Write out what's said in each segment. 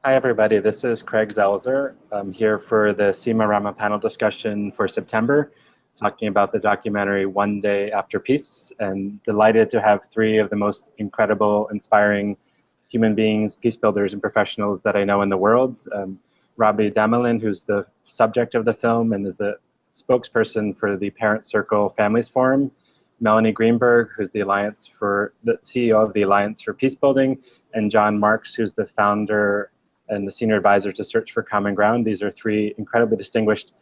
Hi, everybody. This is Craig Zelzer. I'm here for the SIMA Rama panel discussion for September, talking about the documentary One Day After Peace, and delighted to have three of the most incredible, inspiring human beings, peace builders, and professionals that I know in the world. Robi Damelin, who's the subject of the film and is the spokesperson for the Parent Circle Families Forum. Melanie Greenberg, who's the CEO of the Alliance for Peacebuilding, and John Marks, who's the founder and the senior advisor to Search for Common Ground. These are three incredibly distinguished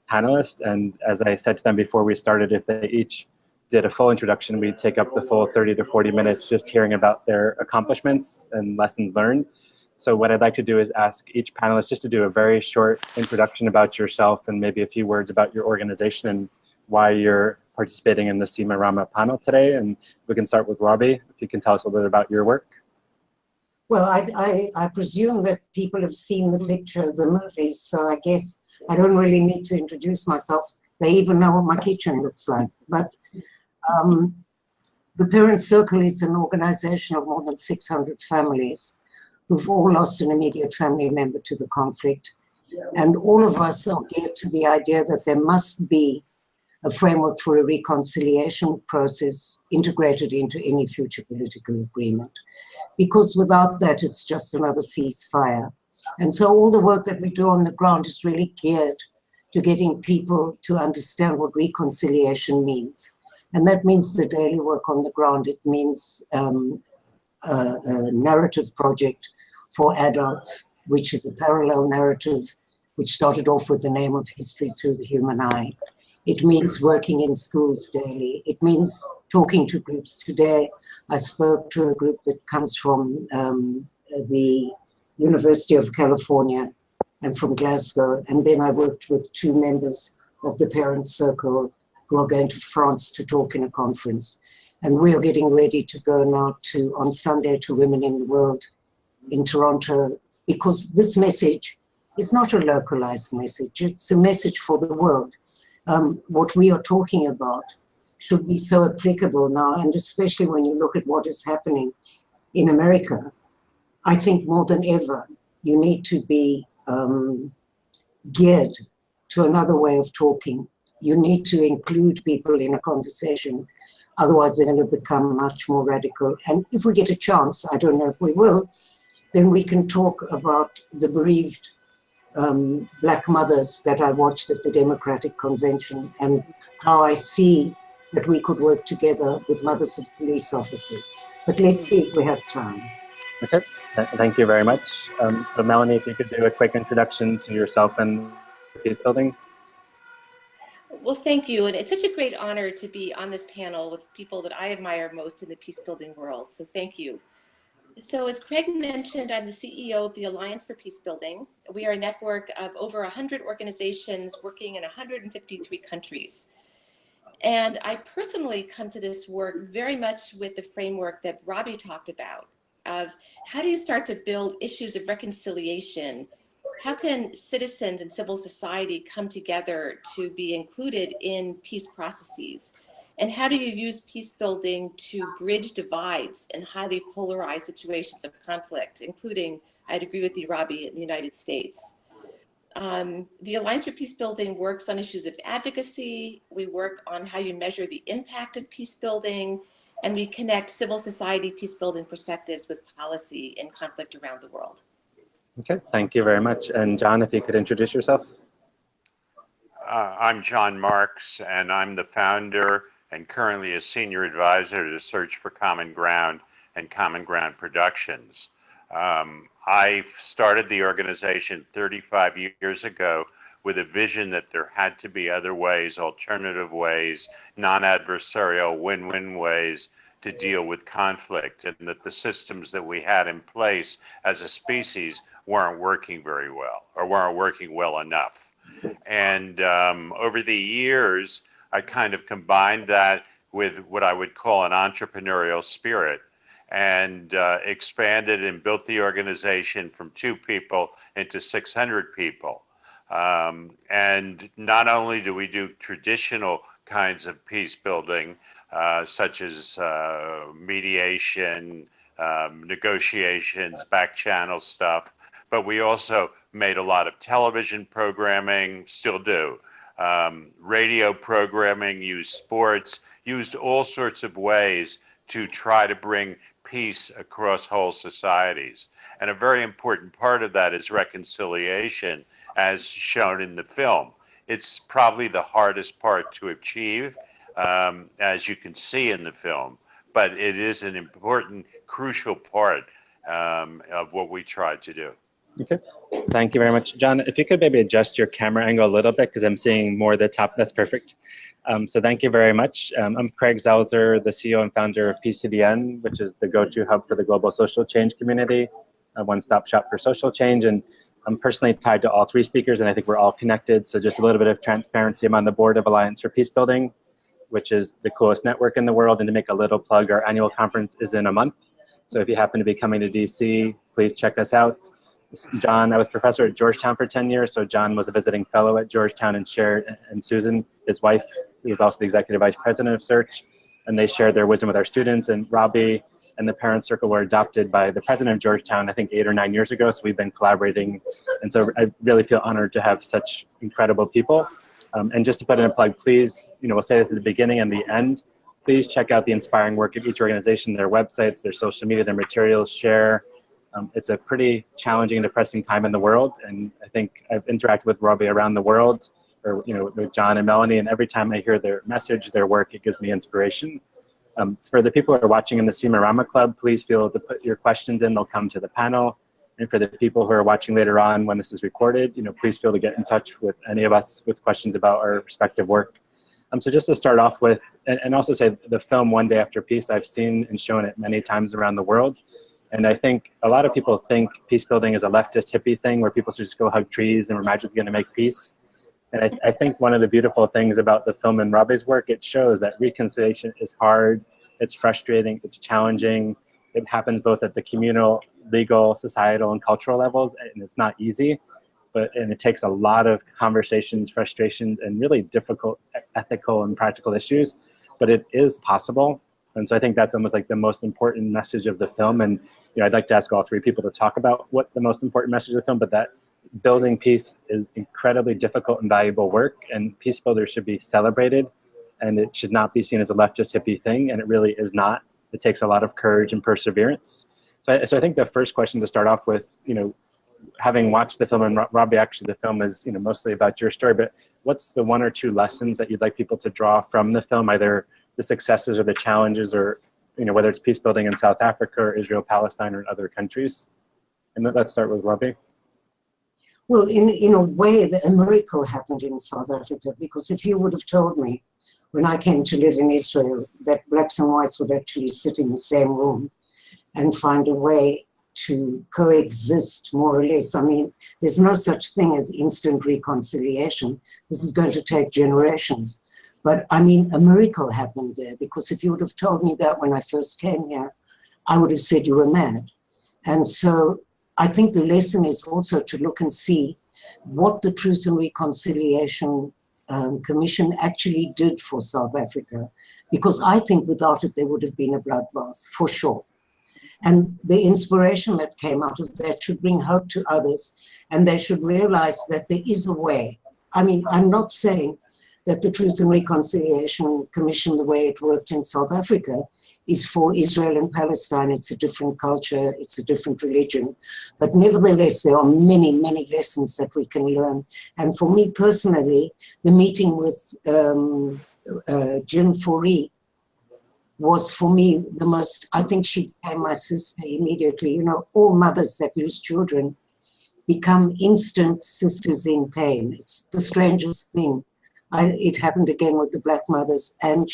panelists. And as I said to them before we started, if they each did a full introduction, we'd take up the full 30 to 40 minutes just hearing about their accomplishments and lessons learned. So what I'd like to do is ask each panelist just to do a very short introduction about yourself and maybe a few words about your organization and why you're participating in the SIMA Rama panel today. And we can start with Robi, if you can tell us a little bit about your work. Well, I presume that people have seen the picture, the movies, so I guess I don't really need to introduce myself. They even know what my kitchen looks like. But the Parent Circle is an organization of more than 600 families who've all lost an immediate family member to the conflict. And all of us are geared to the idea that there must be a framework for a reconciliation process integrated into any future political agreement. Because without that, it's just another ceasefire. And so all the work that we do on the ground is really geared to getting people to understand what reconciliation means. And that means the daily work on the ground. It means a narrative project for adults, which is a parallel narrative, which started off with the name of History Through the Human Eye. It means working in schools daily. It means talking to groups. Today, I spoke to a group that comes from the University of California and from Glasgow. And then I worked with two members of the Parent Circle who are going to France to talk in a conference. And we are getting ready to go now on Sunday to Women in the World in Toronto, because this message is not a localized message. It's a message for the world. What we are talking about should be so applicable now, and especially when you look at what is happening in America. I think more than ever, you need to be geared to another way of talking. You need to include people in a conversation, otherwise they're going to become much more radical. And if we get a chance, I don't know if we will, then we can talk about the bereaved Black mothers that I watched at the Democratic Convention and how I see that we could work together with mothers of police officers. But let's see if we have time. Okay, thank you very much. So Melanie, if you could do a quick introduction to yourself and peace building. Well, thank you. And it's such a great honor to be on this panel with people that I admire most in the peace building world. So thank you. So as Craig mentioned, I'm the CEO of the Alliance for Peacebuilding. We are a network of over 100 organizations working in 153 countries. And I personally come to this work very much with the framework that Robi talked about, of how do you start to build issues of reconciliation? How can citizens and civil society come together to be included in peace processes? And how do you use peace building to bridge divides in highly polarized situations of conflict, including, I'd agree with you, Robi, in the United States. The Alliance for Peacebuilding works on issues of advocacy. We work on how you measure the impact of peace building, and we connect civil society peace building perspectives with policy in conflict around the world. Okay, thank you very much. And John, if you could introduce yourself. I'm John Marks, and I'm the founder and currently a senior advisor to Search for Common Ground and Common Ground Productions. I started the organization 35 years ago with a vision that there had to be other ways, alternative ways, non-adversarial win-win ways to deal with conflict, and that the systems that we had in place as a species weren't working very well, or weren't working well enough. And over the years, I kind of combined that with what I would call an entrepreneurial spirit, and expanded and built the organization from 2 people into 600 people. And not only do we do traditional kinds of peace building, such as mediation, negotiations, back channel stuff, but we also made a lot of television programming, still do, radio programming, used sports, used all sorts of ways to try to bring peace across whole societies. And a very important part of that is reconciliation, as shown in the film. It's probably the hardest part to achieve, as you can see in the film, but it is an important, crucial part of what we tried to do. Okay, thank you very much. John, if you could maybe adjust your camera angle a little bit because I'm seeing more of the top, that's perfect. So thank you very much. I'm Craig Zauser, the CEO and founder of PCDN, which is the go-to hub for the global social change community, a one-stop shop for social change. And I'm personally tied to all three speakers, and I think we're all connected. So just a little bit of transparency. I'm on the board of Alliance for Peace Building, which is the coolest network in the world. And to make a little plug, our annual conference is in a month. So if you happen to be coming to DC, please check us out. John, I was professor at Georgetown for 10 years. So John was a visiting fellow at Georgetown, and Susan, his wife, who is also the executive vice president of Search. And they shared their wisdom with our students. And Robi and the Parent Circle were adopted by the president of Georgetown, I think 8 or 9 years ago. So we've been collaborating. And so I really feel honored to have such incredible people. And just to put in a plug, please, we'll say this at the beginning and the end, please check out the inspiring work of each organization, their websites, their social media, their materials, share. It's a pretty challenging and depressing time in the world. And I think I've interacted with Robi around the world, or with John and Melanie, and every time I hear their message, their work, it gives me inspiration. For the people who are watching in the SIMA Rama Club, please feel to put your questions in, they'll come to the panel. And for the people who are watching later on when this is recorded, please feel to get in touch with any of us with questions about our respective work. So just to start off with, and also say the film One Day After Peace, I've seen and shown it many times around the world. And I think a lot of people think peace building is a leftist hippie thing where people should just go hug trees and we're magically going to make peace. And I think one of the beautiful things about the film and Robi's work, it shows that reconciliation is hard, it's frustrating, it's challenging. It happens both at the communal, legal, societal, and cultural levels, and it's not easy. And it takes a lot of conversations, frustrations, and really difficult ethical and practical issues, but it is possible. And so I think that's almost like the most important message of the film. And I'd like to ask all three people to talk about what the most important message of the film, but that building peace is incredibly difficult and valuable work, and peace builders should be celebrated, and it should not be seen as a leftist hippie thing, and it really is not. It takes a lot of courage and perseverance. So I think the first question to start off with, having watched the film, and Robi, actually the film is mostly about your story, but what's the one or two lessons that you'd like people to draw from the film, either the successes or the challenges, or whether it's peace building in South Africa or Israel-Palestine or in other countries? And let's start with Robi. Well, in a way, a miracle happened in South Africa, because if you would have told me when I came to live in Israel that blacks and whites would actually sit in the same room and find a way to coexist, more or less. I mean, there's no such thing as instant reconciliation. This is going to take generations. But I mean, a miracle happened there, because if you would have told me that when I first came here, I would have said you were mad. And so I think the lesson is also to look and see what the Truth and Reconciliation Commission actually did for South Africa, because I think without it, there would have been a bloodbath, for sure. And the inspiration that came out of that should bring hope to others, and they should realize that there is a way. I mean, I'm not saying that the Truth and Reconciliation Commission, the way it worked in South Africa, is for Israel and Palestine. It's a different culture, it's a different religion. But nevertheless, there are many, many lessons that we can learn. And for me personally, the meeting with Jim Fourie was for me the most, I think she became my sister immediately. All mothers that lose children become instant sisters in pain. It's the strangest thing. It happened again with the black mothers. And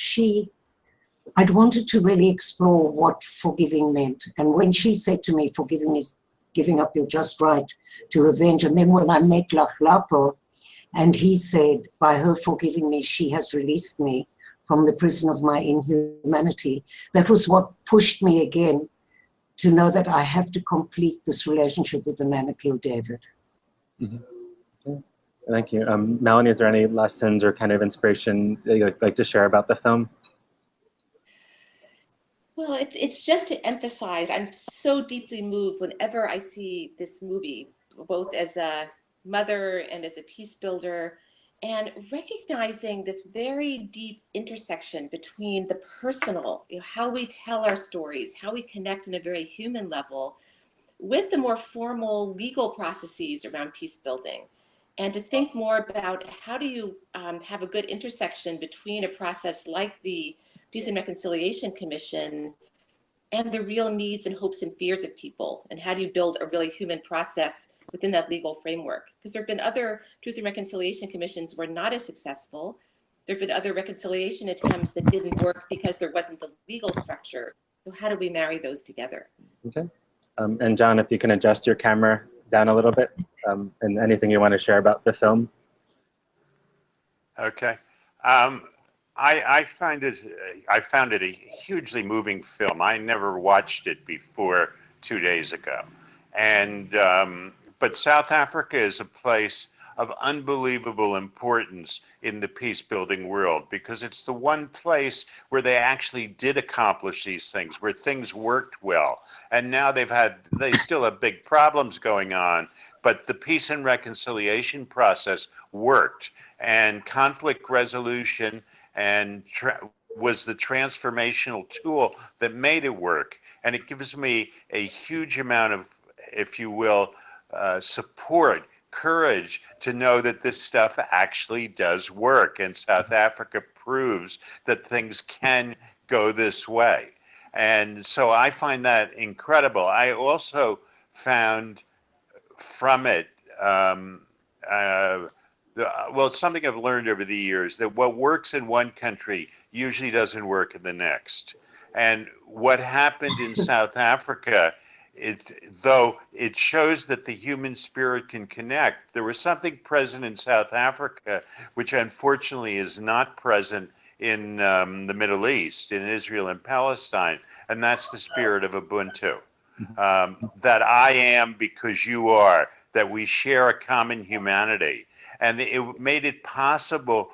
I'd wanted to really explore what forgiving meant. And when she said to me, forgiving is giving up your just right to revenge. And then when I met Lachlapo, and he said, by her forgiving me, she has released me from the prison of my inhumanity. That was what pushed me again to know that I have to complete this relationship with the man who killed David. Mm-hmm. Okay. Thank you. Melanie, is there any lessons or kind of inspiration that you'd like to share about the film? Well, it's just to emphasize, I'm so deeply moved whenever I see this movie. both as a mother and as a peace builder, and recognizing this very deep intersection between the personal, how we tell our stories, how we connect in a very human level, with the more formal legal processes around peace building. And to think more about how do you have a good intersection between a process like the Peace and Reconciliation Commission and the real needs and hopes and fears of people, and how do you build a really human process within that legal framework? Because there have been other Truth and Reconciliation Commissions were not as successful. There have been other reconciliation attempts that didn't work because there wasn't the legal structure. So how do we marry those together? Okay. And John, if you can adjust your camera down a little bit, and anything you want to share about the film. Okay. I found it a hugely moving film. I never watched it before 2 days ago, and but South Africa is a place of unbelievable importance in the peace building world, because it's the one place where they actually did accomplish these things, where things worked well. And now they still have big problems going on, but the peace and reconciliation process worked, and conflict resolution and was the transformational tool that made it work. And it gives me a huge amount of, if you will, support, courage to know that this stuff actually does work. And South Africa proves that things can go this way. And so I find that incredible. I also found from it, well, it's something I've learned over the years, that what works in one country usually doesn't work in the next. And what happened in South Africa, though it shows that the human spirit can connect, there was something present in South Africa which unfortunately is not present in the Middle East, in Israel and Palestine, and that's the spirit of Ubuntu. That I am because you are, that we share a common humanity. And it made it possible,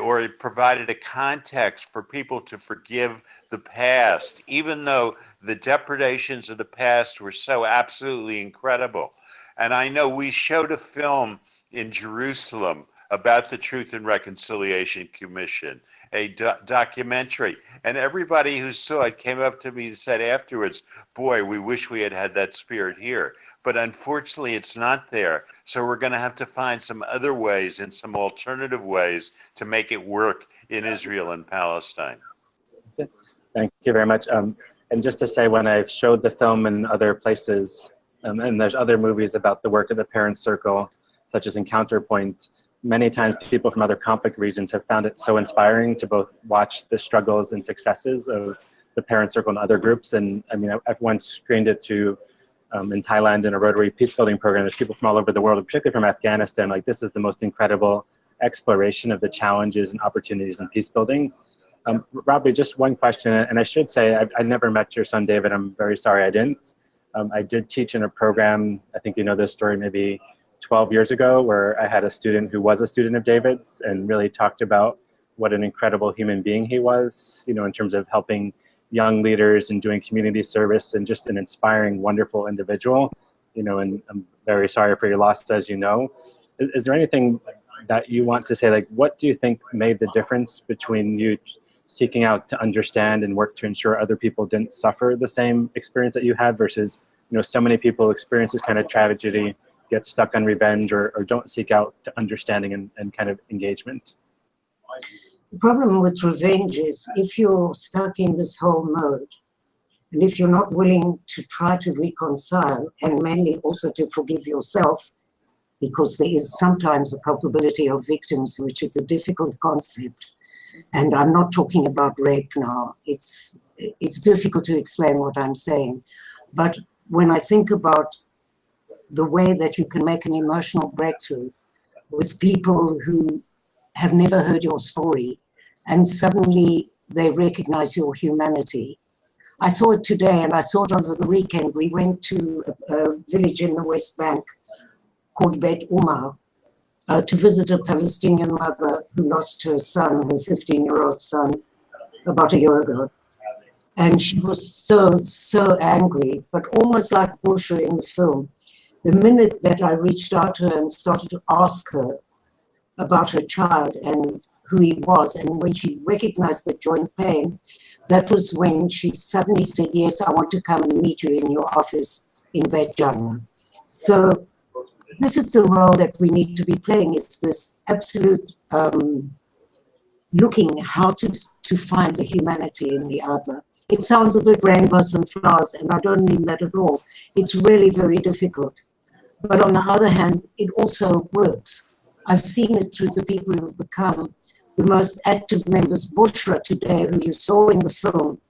or it provided a context for people to forgive the past, even though the depredations of the past were so absolutely incredible. And I know we showed a film in Jerusalem about the Truth and Reconciliation Commission, a documentary. And everybody who saw it came up to me and said afterwards, boy, we wish we had had that spirit here. But unfortunately, it's not there. So we're going to have to find some other ways and some alternative ways to make it work in Israel and Palestine. Okay. Thank you very much. And just to say, when I've showed the film in other places, and there's other movies about the work of the Parent Circle, such as in Counterpoint, many times people from other conflict regions have found it so inspiring to both watch the struggles and successes of the Parent Circle and other groups. And I mean, I've once screened it to in Thailand in a Rotary peace building program. There's people from all over the world, particularly from Afghanistan. Like, this is the most incredible exploration of the challenges and opportunities in peace building. Robi, just one question, and I should say I never met your son David. I'm very sorry I didn't. I did teach in a program, I think you know this story, maybe 12 years ago, where I had a student who was a student of David's and really talked about what an incredible human being he was, you know, in terms of helping young leaders and doing community service, and just an inspiring, wonderful individual, you know, and I'm very sorry for your loss, as you know. Is there anything that you want to say, like, what do you think made the difference between you seeking out to understand and work to ensure other people didn't suffer the same experience that you had, versus, you know, so many people experience this kind of tragedy, get stuck on revenge, or don't seek out to understanding and kind of engagement? The problem with revenge is, if you're stuck in this whole mode, and if you're not willing to try to reconcile, and mainly also to forgive yourself, because there is sometimes a culpability of victims, which is a difficult concept. And I'm not talking about rape now. It's difficult to explain what I'm saying. But when I think about the way that you can make an emotional breakthrough with people who have never heard your story, and suddenly they recognize your humanity. I saw it today, and I saw it over the weekend. We went to a village in the West Bank called Beit Umar to visit a Palestinian mother who lost her son, her 15-year-old son, about a year ago. And she was so angry, but almost like Bushra in the film, The minute that I reached out to her and started to ask her about her child and who he was, and when she recognized the joint pain, that was when she suddenly said, yes, I want to come and meet you in your office in Beit Jana. So this is the role that we need to be playing, is this absolute looking how to find the humanity in the other. It sounds a bit rainbows and flowers, and I don't mean that at all. It's really very difficult. But on the other hand, it also works. I've seen it through the people who have become the most active members. Bushra today, who you saw in the film,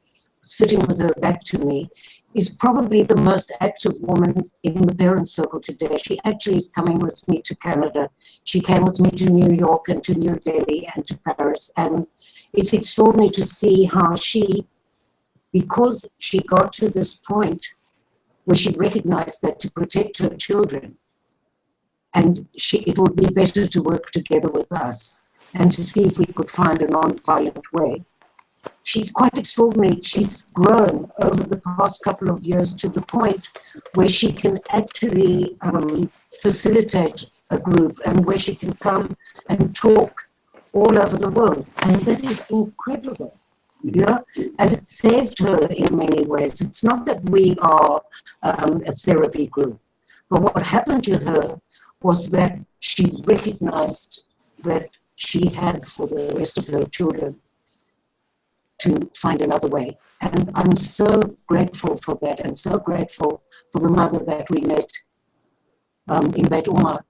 sitting with her back to me, is probably the most active woman in the parent circle today. She actually is coming with me to Canada. She came with me to New York and to New Delhi and to Paris. And it's extraordinary to see how she, because she got to this point where she recognized that to protect her children, and it would be better to work together with us and to see if we could find a non-violent way. She's quite extraordinary. She's grown over the past couple of years to the point where she can actually facilitate a group and where she can come and talk all over the world. And that is incredible, you know? And it saved her in many ways. It's not that we are a therapy group, but what happened to her was that she recognized that she had, for the rest of her children, to find another way. And I'm so grateful for that, and so grateful for the mother that we met in Beit Umar.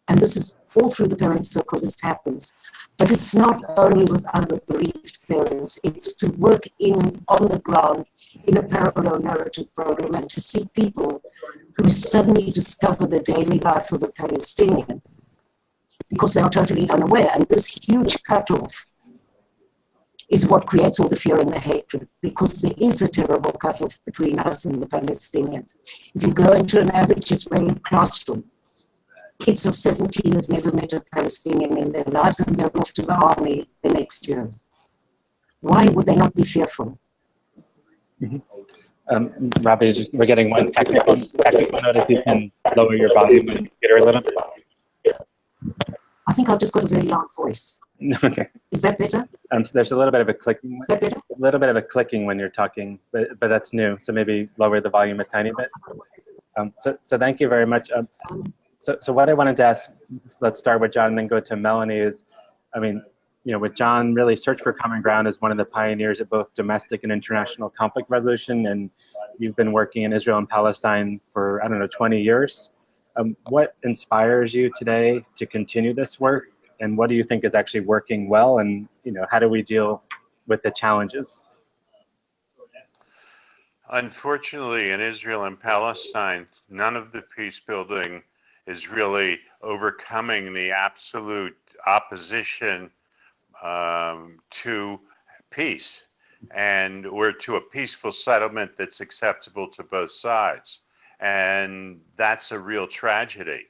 And this is all through the parent circle this happens. But it's not only with other bereaved parents, it's to work on the ground in a parallel narrative program and to see people who suddenly discover the daily life of a Palestinian because they are totally unaware. And this huge cutoff is what creates all the fear and the hatred, because there is a terrible cutoff between us and the Palestinians. If you go into an average Israeli classroom, kids of 17 have never met a Palestinian in their lives, and they're off to the army the next year. Why would they not be fearful? Robi, we're getting one technical note. If you can lower your volume and get her a little bit. I think I've just got a very loud voice. Okay. Is that better? So there's a little bit of a clicking. Is that better? A little bit of a clicking when you're talking, but that's new. So maybe lower the volume a tiny bit. So thank you very much. So what I wanted to ask, let's start with John and then go to Melanie, is, I mean, you know, with John, really Search for Common Ground is one of the pioneers of both domestic and international conflict resolution, and you've been working in Israel and Palestine for, I don't know, 20 years. What inspires you today to continue this work, and what do you think is actually working well, and, you know, how do we deal with the challenges? Unfortunately, in Israel and Palestine, none of the peace building is really overcoming the absolute opposition to peace or to a peaceful settlement that's acceptable to both sides. And that's a real tragedy.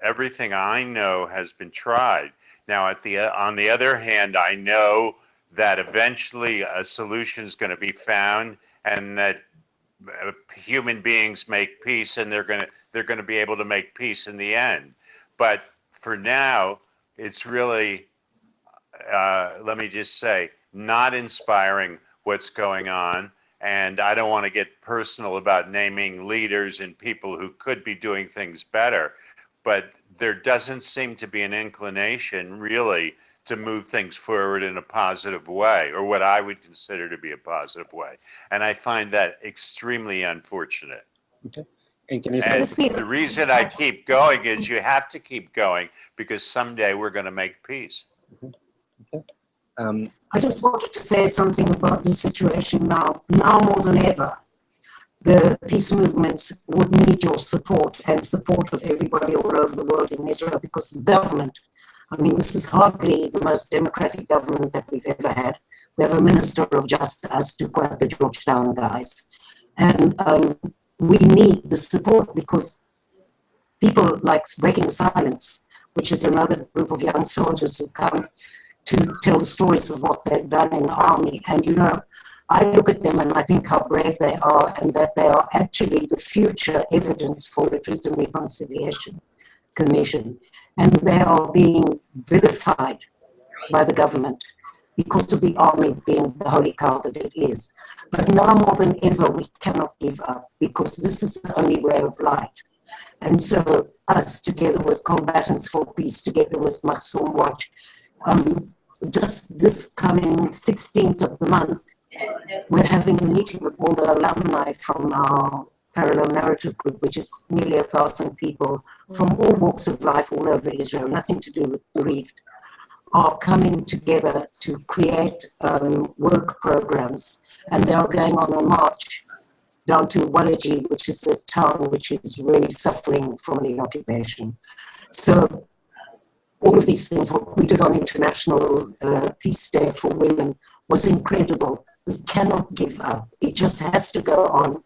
Everything I know has been tried. Now, on the other hand, I know that eventually a solution is going to be found, and that human beings make peace, and they're going to be able to make peace in the end. But for now, it's really, let me just say, not inspiring what's going on. And I don't want to get personal about naming leaders and people who could be doing things better, but there doesn't seem to be an inclination really to move things forward in a positive way, or what I would consider to be a positive way. And I find that extremely unfortunate. Okay. And can you the reason I keep going is you have to keep going, because someday we're going to make peace. Okay. I just wanted to say something about the situation now. Now more than ever, the peace movements would need your support and support of everybody all over the world in Israel, because the government, I mean, this is hardly the most democratic government that we've ever had. We have a minister of justice, to quote the Georgetown guys. And we need the support, because people like Breaking the Silence, which is another group of young soldiers who come to tell the stories of what they've done in the army. And, you know, I look at them and I think how brave they are, and that they are actually the future evidence for the Truth and Reconciliation Commission. And they are being vilified by the government because of the army being the holy cow that it is. But now more than ever, we cannot give up, because this is the only ray of light. And so us, together with Combatants for Peace, together with Maxim Watch, just this coming 16th of the month, we're having a meeting with all the alumni from our parallel narrative group, which is nearly 1,000 people from all walks of life all over Israel, nothing to do with bereaved, are coming together to create work programs. And they are going on a march down to Walaji, which is a town which is really suffering from the occupation. So all of these things, what we did on International Peace Day for Women was incredible. We cannot give up. It just has to go on.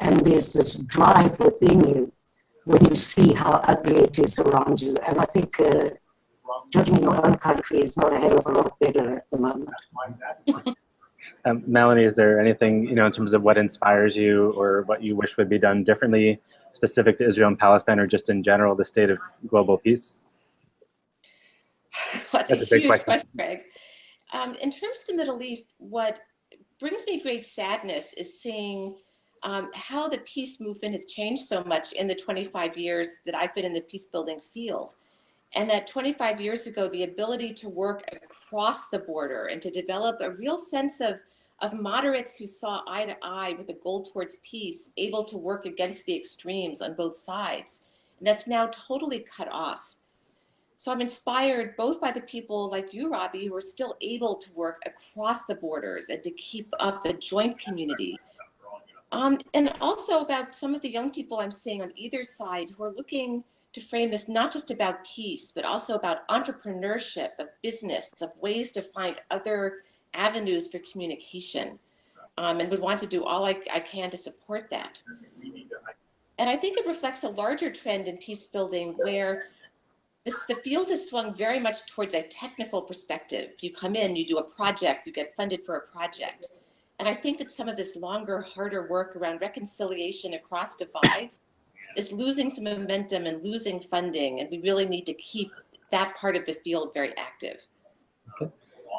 And there's this drive within you when you see how ugly it is around you. And I think judging your own country is not a hell of a lot better at the moment. Melanie, is there anything, in terms of what inspires you or what you wish would be done differently, specific to Israel and Palestine, or just in general, the state of global peace? That's a huge question, Craig. In terms of the Middle East, what brings me great sadness is seeing how the peace movement has changed so much in the 25 years that I've been in the peace building field. And that 25 years ago, the ability to work across the border and to develop a real sense of moderates who saw eye to eye with a goal towards peace, able to work against the extremes on both sides. And that's now totally cut off. So I'm inspired both by the people like you, Robbie, who are still able to work across the borders and to keep up a joint community. And also about some of the young people I'm seeing on either side who are looking to frame this not just about peace, but also about entrepreneurship, of business, of ways to find other avenues for communication, and would want to do all I can to support that. And I think it reflects a larger trend in peace building where the field has swung very much towards a technical perspective. You come in, you do a project, you get funded for a project. And I think that some of this longer, harder work around reconciliation across divides is losing some momentum and losing funding. And we really need to keep that part of the field very active. Okay.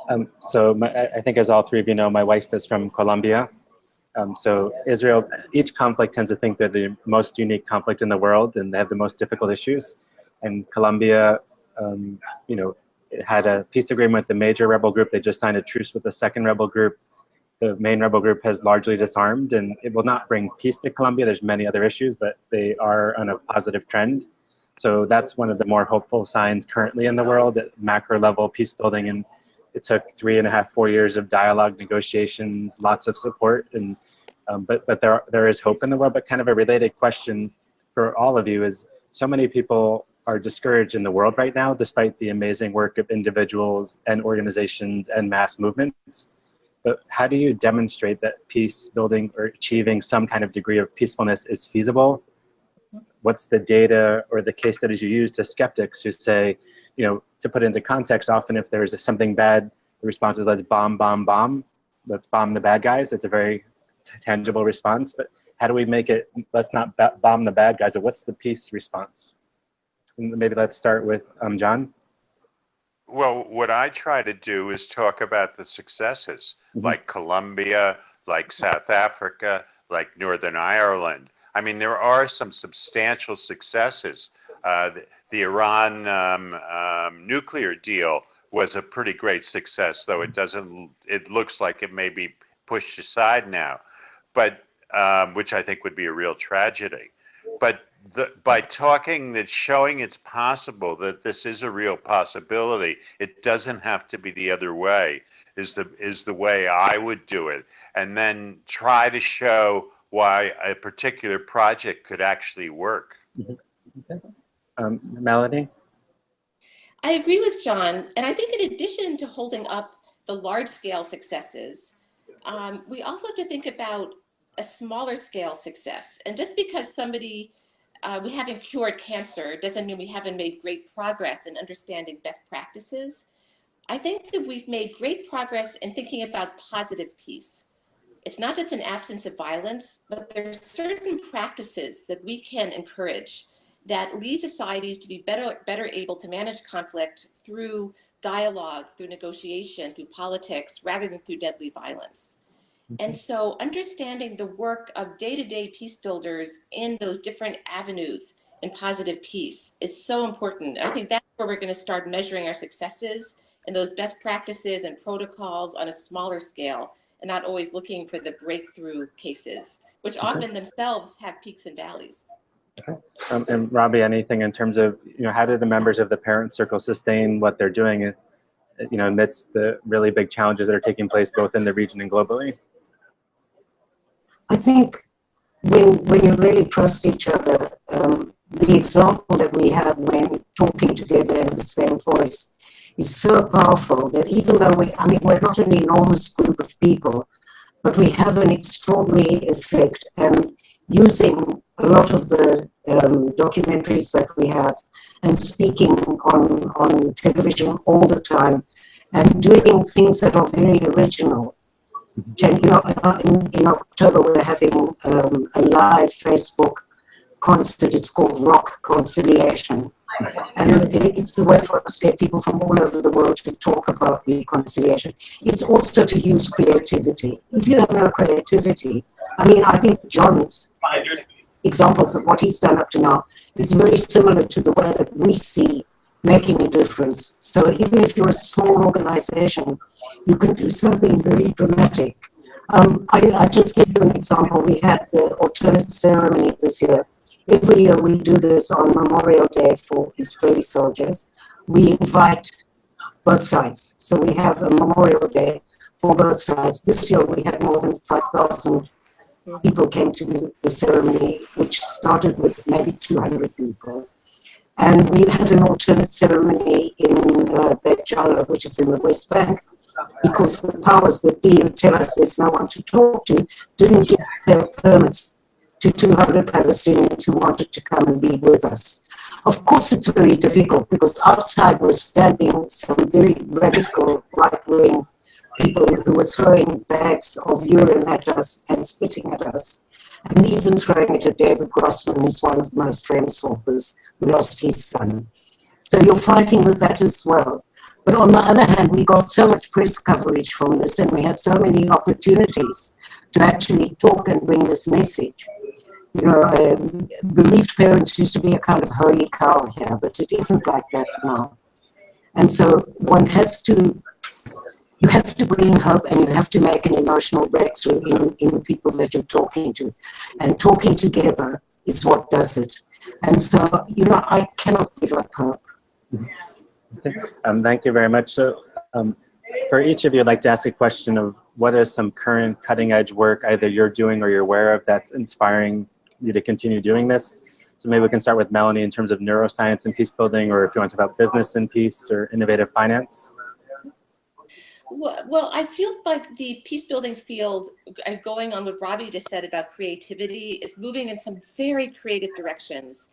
I think, as all three of you know, my wife is from Colombia. So Israel, each conflict tends to think they're the most unique conflict in the world and they have the most difficult issues. And Colombia, it had a peace agreement with the major rebel group. They just signed a truce with the second rebel group. The main rebel group has largely disarmed, and it will not bring peace to Colombia. There's many other issues, but they are on a positive trend. So that's one of the more hopeful signs currently in the world at macro level peace building. And it took 3.5, 4 years of dialogue, negotiations, lots of support. And but there is hope in the world. But kind of a related question for all of you is, so many people are discouraged in the world right now, despite the amazing work of individuals and organizations and mass movements. But how do you demonstrate that peace building or achieving some kind of degree of peacefulness is feasible? What's the data or the case studies you use to skeptics who say, to put it into context, often if there's something bad, the response is let's bomb, bomb, bomb. Let's bomb the bad guys. It's a very tangible response. But how do we make it, let's not bomb the bad guys, but what's the peace response? And maybe let's start with John. Well, what I try to do is talk about the successes, like Colombia, like South Africa, like Northern Ireland. I mean, there are some substantial successes. The Iran nuclear deal was a pretty great success, though it looks like it may be pushed aside now, but which I think would be a real tragedy. But by showing it's possible, that this is a real possibility, it doesn't have to be the other way, is the way I would do it. And then try to show why a particular project could actually work. Okay. Melanie? I agree with John. And I think in addition to holding up the large-scale successes, we also have to think about a smaller scale success. And just because we haven't cured cancer doesn't mean we haven't made great progress in understanding best practices. I think that we've made great progress in thinking about positive peace. It's not just an absence of violence, but there are certain practices that we can encourage that lead societies to be better able to manage conflict through dialogue, through negotiation, through politics, rather than through deadly violence. And so understanding the work of day-to-day peace builders in those different avenues in positive peace is so important. I think that's where we're going to start measuring our successes and those best practices and protocols on a smaller scale, and not always looking for the breakthrough cases, which often themselves have peaks and valleys. Okay. And Robi, anything in terms of, how do the members of the parent circle sustain what they're doing, amidst the really big challenges that are taking place both in the region and globally? I think when you really trust each other, the example that we have when talking together in the same voice is so powerful that even though we're not an enormous group of people, but we have an extraordinary effect. And using a lot of the documentaries that we have and speaking on television all the time and doing things that are very original. In October, we're having a live Facebook concert. It's called Rock Conciliation. And it's a way for us to get people from all over the world to talk about reconciliation. It's also to use creativity. If you have no creativity, I think John's examples of what he's done up to now is very similar to the way that we see making a difference. So even if you're a small organization, you can do something very dramatic. I just give you an example. We had the alternate ceremony this year. Every year we do this on Memorial Day for Israeli soldiers. We invite both sides. So we have a Memorial Day for both sides. This year we had more than 5,000 people came to the ceremony, which started with maybe 200 people. And we had an alternate ceremony in Bet Jala, which is in the West Bank, because the powers that be who tell us there's no one to talk to didn't give their permits to 200 Palestinians who wanted to come and be with us. Of course, it's very difficult because outside were standing some very radical right-wing people who were throwing bags of urine at us and spitting at us, and even throwing it at David Grossman, who's one of the most famous authors, who lost his son. So you're fighting with that as well. But on the other hand, we got so much press coverage from this, and we had so many opportunities to actually talk and bring this message. Bereaved parents used to be a kind of holy cow here, but it isn't like that now. And so you have to bring hope, and you have to make an emotional breakthrough in the people that you're talking to. And talking together is what does it. And so, I cannot give up hope. Okay. Thank you very much. So for each of you, I'd like to ask a question of what is some current cutting edge work either you're doing or you're aware of that's inspiring you to continue doing this. So maybe we can start with Melanie in terms of neuroscience and peace building, or if you want to talk about business and peace or innovative finance. Well, I feel like the peace building field, going on what Robi just said about creativity, is moving in some very creative directions,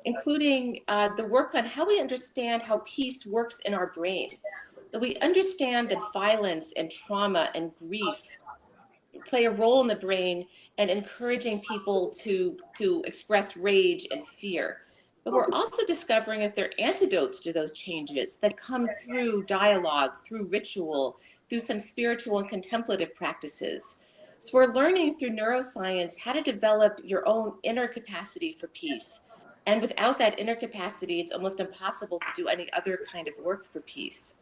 including the work on how we understand how peace works in our brain. That we understand that violence and trauma and grief play a role in the brain and encouraging people to express rage and fear. But we're also discovering that there are antidotes to those changes that come through dialogue, through ritual, through some spiritual and contemplative practices. So we're learning through neuroscience how to develop your own inner capacity for peace. And without that inner capacity, it's almost impossible to do any other kind of work for peace.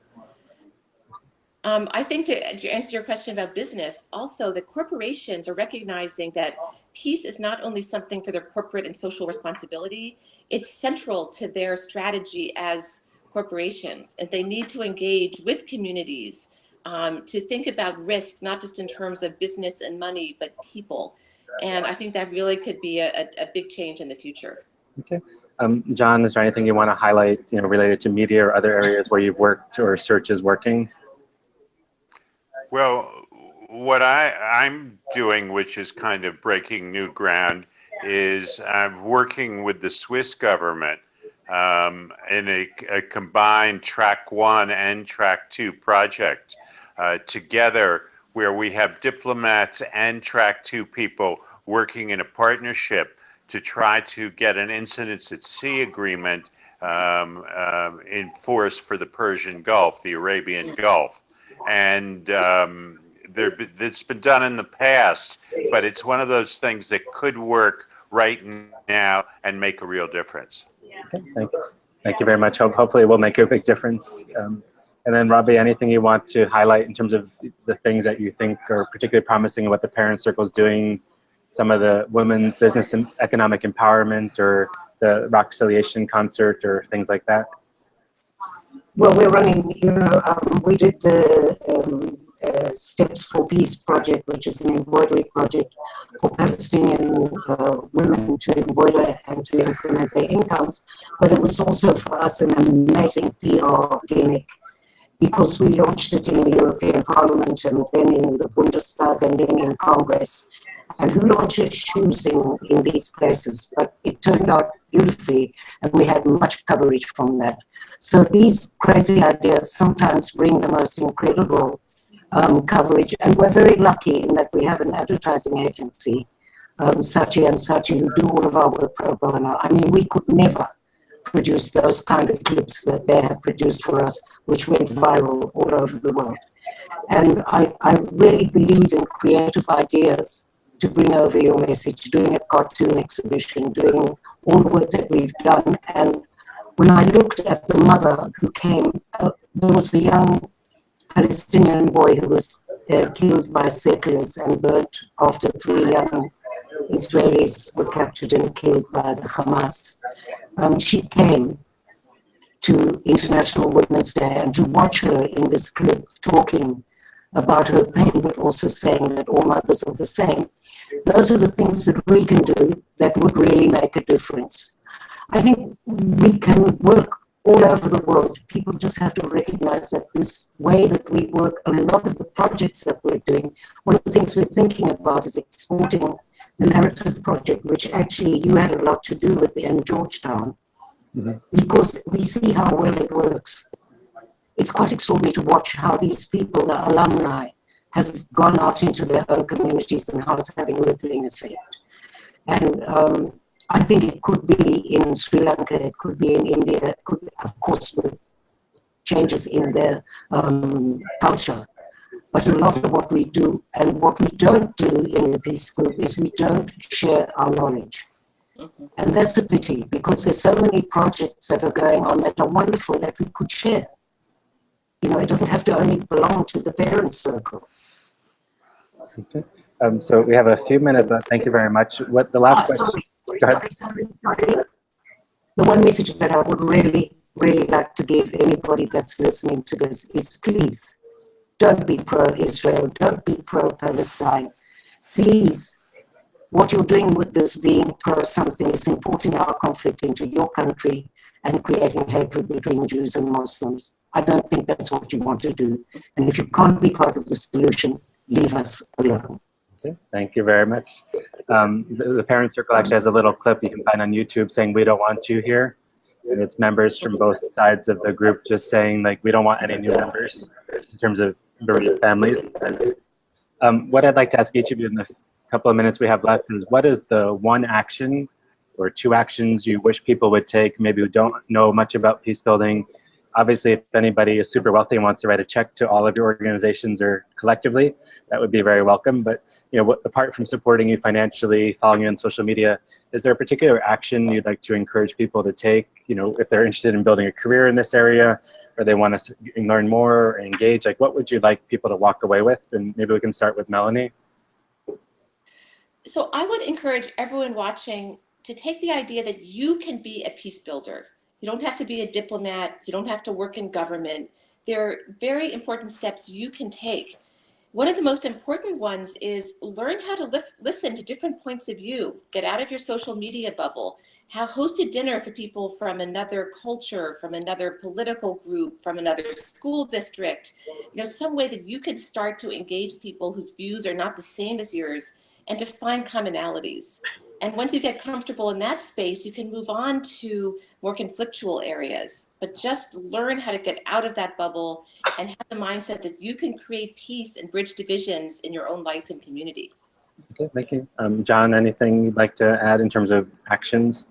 I think to answer your question about business, also the corporations are recognizing that peace is not only something for their corporate and social responsibility, it's central to their strategy as corporations. And they need to engage with communities to think about risk, not just in terms of business and money, but people. And I think that really could be a big change in the future. Okay. John, is there anything you want to highlight, related to media or other areas where you've worked or search is working? Well, what I'm doing, which is kind of breaking new ground, is I'm working with the Swiss government in a combined Track 1 and Track 2 project. Together, where we have diplomats and track 2 people working in a partnership to try to get an incidents at sea agreement in force for the Persian Gulf, the Arabian Gulf. And it's been done in the past, but it's one of those things that could work right now and make a real difference. Okay, thank you very much. Hopefully it will make a big difference. And then Robi, anything you want to highlight in terms of the things that you think are particularly promising, what the Parent Circle is doing, some of the women's business and economic empowerment, or the reconciliation concert, or things like that? Well, we're running, we did the Steps for Peace project, which is an embroidery project for Palestinian women to embroider and to increment their incomes. But it was also for us an amazing PR gimmick, because we launched it in the European Parliament and then in the Bundestag and then in Congress. And who launches shoes in these places? But it turned out beautifully, and we had much coverage from that. So these crazy ideas sometimes bring the most incredible coverage, and we're very lucky in that we have an advertising agency, Sachi and Sachi, who do all of our work pro bono. I mean, we could never produce those kind of clips that they have produced for us, which went viral all over the world. And I really believe in creative ideas to bring over your message, doing a cartoon exhibition, doing all the work that we've done. And when I looked at the mother who came, there was a young Palestinian boy who was killed by settlers and burnt after 3 young Israelis were captured and killed by the Hamas. She came to International Women's Day, and to watch her in this clip talking about her pain, but also saying that all mothers are the same. Those are the things that we can do that would really make a difference. I think we can work all over the world. People just have to recognize that this way that we work, a lot of the projects that we're doing, one of the things we're thinking about is exporting the narrative project, which actually you had a lot to do with in Georgetown, because we see how well it works. It's quite extraordinary to watch how these people, the alumni, have gone out into their own communities and how it's having a rippling effect. And I think it could be in Sri Lanka, it could be in India, it could be, of course, with changes in their culture. But a lot of what we do and what we don't do in the peace group is we don't share our knowledge. And that's a pity, because there's so many projects that are going on that are wonderful that we could share. You know, it doesn't have to only belong to the Parent Circle. Okay. So we have a few minutes left. Thank you very much. What the last question? Sorry. The one message that I would really like to give anybody that's listening to this is, please don't be pro-Israel, don't be pro-Palestine. Please, what you're doing with this being pro-something is importing our conflict into your country and creating hatred between Jews and Muslims. I don't think that's what you want to do. And if you can't be part of the solution, leave us alone. Okay, thank you very much. The Parent Circle actually has a little clip you can find on YouTube saying, "We don't want you here." And it's members from both sides of the group just saying, like, we don't want any new members in terms of bereaved families. What I'd like to ask each of you in the couple of minutes we have left is, what is the one action or 2 actions you wish people would take, maybe who don't know much about peace building? Obviously, if anybody is super wealthy and wants to write a check to all of your organizations or collectively, that would be very welcome. But apart from supporting you financially, following you on social media, is there a particular action you'd like to encourage people to take? If they're interested in building a career in this area, or they want to learn more or engage, like, what would you like people to walk away with? And maybe we can start with Melanie. So I would encourage everyone watching to take the idea that you can be a peace builder. You don't have to be a diplomat. You don't have to work in government. There are very important steps you can take. One of the most important ones is learn how to listen to different points of view. Get out of your social media bubble. Host a dinner for people from another culture, from another political group, from another school district. Some way that you can start to engage people whose views are not the same as yours, and to find commonalities. And once you get comfortable in that space, you can move on to more conflictual areas. But just learn how to get out of that bubble and have the mindset that you can create peace and bridge divisions in your own life and community. Okay, thank you. John, anything you'd like to add in terms of actions?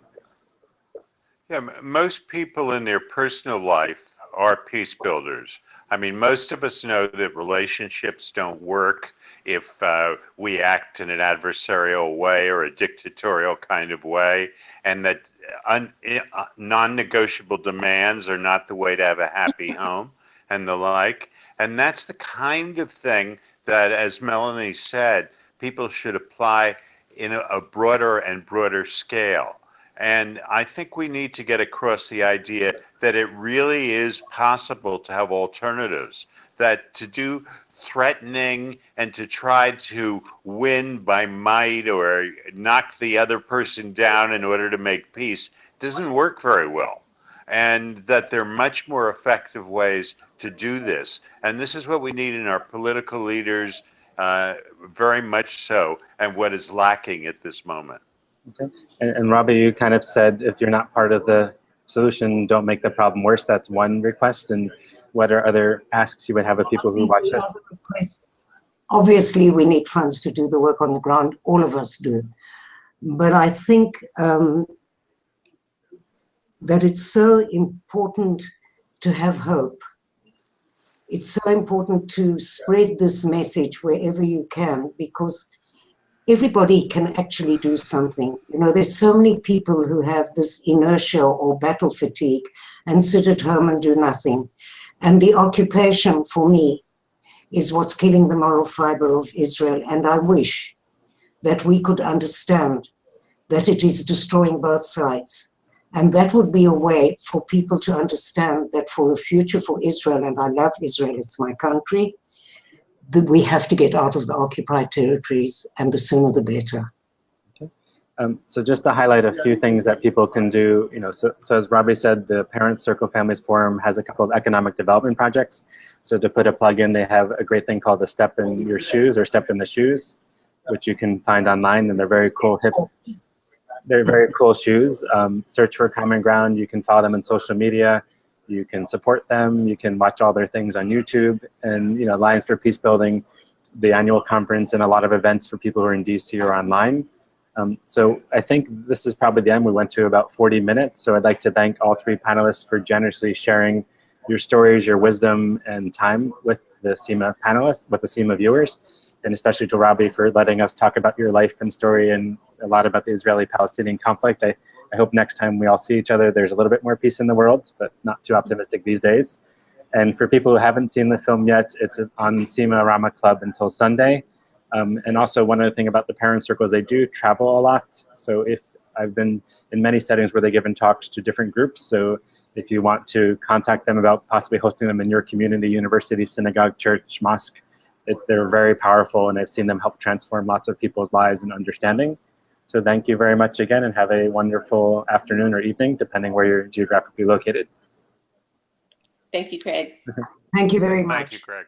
Yeah, most people in their personal life are peace builders. I mean, most of us know that relationships don't work if we act in an adversarial way or a dictatorial kind of way, and that non-negotiable demands are not the way to have a happy home and the like. And that's the kind of thing that, as Melanie said, people should apply in a broader and broader scale. And I think we need to get across the idea that it really is possible to have alternatives, that to do threatening and to try to win by might or knock the other person down in order to make peace doesn't work very well. And that there are much more effective ways to do this. And this is what we need in our political leaders, very much so, and what is lacking at this moment. Okay. And Robi, you kind of said if you're not part of the solution, don't make the problem worse. That's one request. And what are other asks you would have of people who watch this? Obviously, we need funds to do the work on the ground. All of us do. But I think that it's so important to have hope. It's so important to spread this message wherever you can, because everybody can actually do something. You know, there's so many people who have this inertia or battle fatigue and sit at home and do nothing. And the occupation, for me, is what's killing the moral fiber of Israel. And I wish that we could understand that it is destroying both sides. And that would be a way for people to understand that for a future for Israel, and I love Israel, it's my country, that we have to get out of the occupied territories, and the sooner the better. Okay. So just to highlight a few things that people can do, you know, so as Robi said, the Parents Circle Families Forum has a couple of economic development projects. So to put a plug in, they have a great thing called the Step in Your Shoes or Step in the Shoes, which you can find online, and they're very cool, hip. They're very cool shoes. Search for Common Ground. You can follow them on social media. You can support them. You can watch all their things on YouTube. And, you know, Lions for Peace Building, the annual conference, and a lot of events for people who are in DC or online. So I think this is probably the end. We went to about 40 minutes. So I'd like to thank all three panelists for generously sharing your stories, your wisdom, and time with the SIMA panelists, with the SIMA viewers, and especially to Robi for letting us talk about your life and story and a lot about the Israeli-Palestinian conflict. I hope next time we all see each other, there's a little bit more peace in the world, but not too optimistic these days. And for people who haven't seen the film yet, it's on SIMA Rama Club until Sunday. And also one other thing about the Parent Circles, they do travel a lot. So if I've been in many settings where they've given talks to different groups. So if you want to contact them about possibly hosting them in your community, university, synagogue, church, mosque, they're very powerful, and I've seen them help transform lots of people's lives and understanding. So thank you very much again, and have a wonderful afternoon or evening, depending where you're geographically located. Thank you, Craig. Thank you very much. Thank you, Craig.